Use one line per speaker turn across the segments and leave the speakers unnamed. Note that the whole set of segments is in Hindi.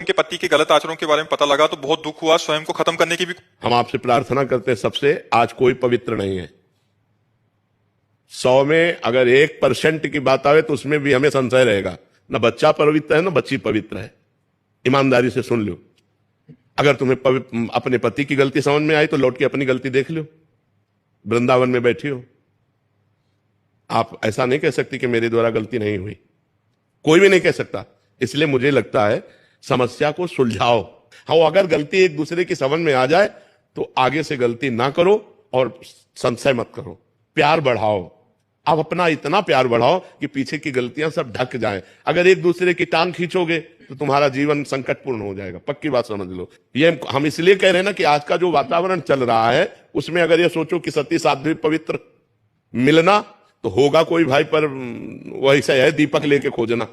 उनके पति के गलत आचरणों के बारे में पता लगा तो बहुत दुख हुआ, स्वयं को खत्म करने की भी।
हम आपसे प्रार्थना करते हैं सबसे, आज कोई पवित्र नहीं है। 100 में अगर 1% की बात आवे तो उसमें भी हमें संशय रहेगा। ना बच्चा पवित्र है ना बच्ची पवित्र है। ईमानदारी से सुन लो, अगर तुम्हें अपने पति की गलती समझ में आई तो लौट के अपनी गलती देख लो। वृंदावन में बैठी हो, आप ऐसा नहीं कह सकती कि मेरे द्वारा गलती नहीं हुई, कोई भी नहीं कह सकता। इसलिए मुझे लगता है समस्या को सुलझाओ। हाँ, अगर गलती एक दूसरे की समझ में आ जाए तो आगे से गलती ना करो और संशय मत करो, प्यार बढ़ाओ। आप अपना इतना प्यार बढ़ाओ कि पीछे की गलतियां सब ढक जाएं। अगर एक दूसरे की टांग खींचोगे तो तुम्हारा जीवन संकटपूर्ण हो जाएगा, पक्की बात समझ लो। ये हम इसलिए कह रहे हैं ना कि आज का जो वातावरण चल रहा है उसमें अगर ये सोचो कि सती साध्वी पवित्र मिलना तो होगा कोई भाई, पर वही से है दीपक लेके खोजना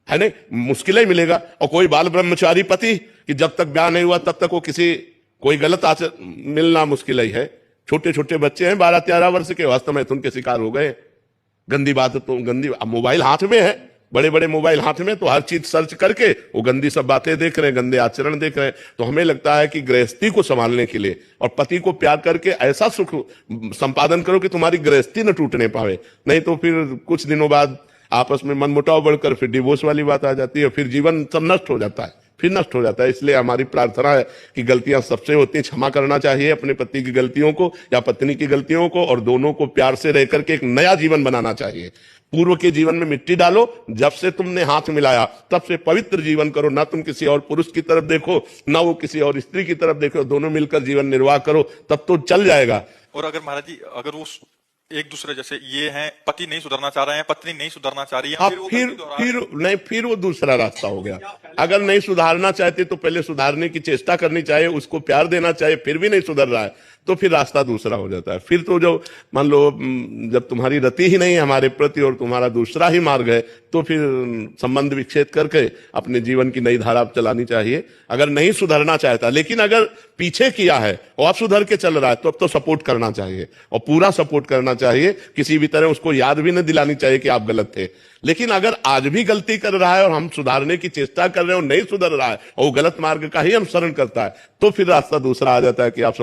है, नहीं मुश्किल ही मिलेगा। और कोई बाल ब्रह्मचारी पति कि जब तक ब्याह नहीं हुआ तब तक वो कोई गलत आचरण मिलना मुश्किल ही है। छोटे छोटे बच्चे हैं 12-13 वर्ष के, वास्तव में उनके शिकार हो गए। गंदी बात तो गंदी, मोबाइल हाथ में है, बड़े बड़े मोबाइल हाथ में, तो हर चीज सर्च करके वो गंदी सब बातें देख रहे हैं, गंदे आचरण देख रहे हैं। तो हमें लगता है कि गृहस्थी को संभालने के लिए और पति को प्यार करके ऐसा सुख संपादन करो कि तुम्हारी गृहस्थी न टूटने पावे, नहीं तो फिर कुछ दिनों बाद आपस में मनमुटाव बढ़कर फिर डिवोर्स वाली बात आ जाती है, फिर जीवन सब नष्ट हो जाता है, फिर नष्ट हो जाता है। इसलिए हमारी प्रार्थना है कि गलतियां सबसे होती हैं, क्षमा करना चाहिए अपने पति की गलतियों को या पत्नी की गलतियों को, और दोनों को प्यार से रह करके एक नया जीवन बनाना चाहिए। पूर्व के जीवन में मिट्टी डालो, जब से तुमने हाथ मिलाया तब से पवित्र जीवन करो। ना तुम किसी और पुरुष की तरफ देखो, ना वो किसी और स्त्री की तरफ देखो, दोनों मिलकर जीवन निर्वाह करो, तब तो चल जाएगा।
और अगर महाराज जी, अगर वो एक दूसरे जैसे ये हैं, पति नहीं सुधरना चाह रहे हैं, पत्नी नहीं सुधरना चाह रही है,
फिर वो दूसरा रास्ता हो गया। अगर नहीं सुधारना चाहते तो पहले सुधारने की चेष्टा करनी चाहिए, उसको प्यार देना चाहिए, फिर भी नहीं सुधर रहा है तो फिर रास्ता दूसरा हो जाता है। फिर तो जो मान लो जब तुम्हारी रति ही नहीं है हमारे प्रति और तुम्हारा दूसरा ही मार्ग है तो फिर संबंध विच्छेद करके अपने जीवन की नई धारा चलानी चाहिए। अगर नहीं सुधरना चाहता, लेकिन अगर पीछे किया है और सुधर के चल रहा है तो अब तो सपोर्ट करना चाहिए और पूरा सपोर्ट करना चाहिए। किसी भी तरह उसको याद भी न दिलानी चाहिए कि आप गलत थे। लेकिन अगर आज भी गलती कर रहा है और हम सुधारने की चेष्टा कर रहे हैं और नहीं सुधर रहा है और वो गलत मार्ग का ही अनुसरण करता है तो फिर रास्ता दूसरा आ जाता है कि आप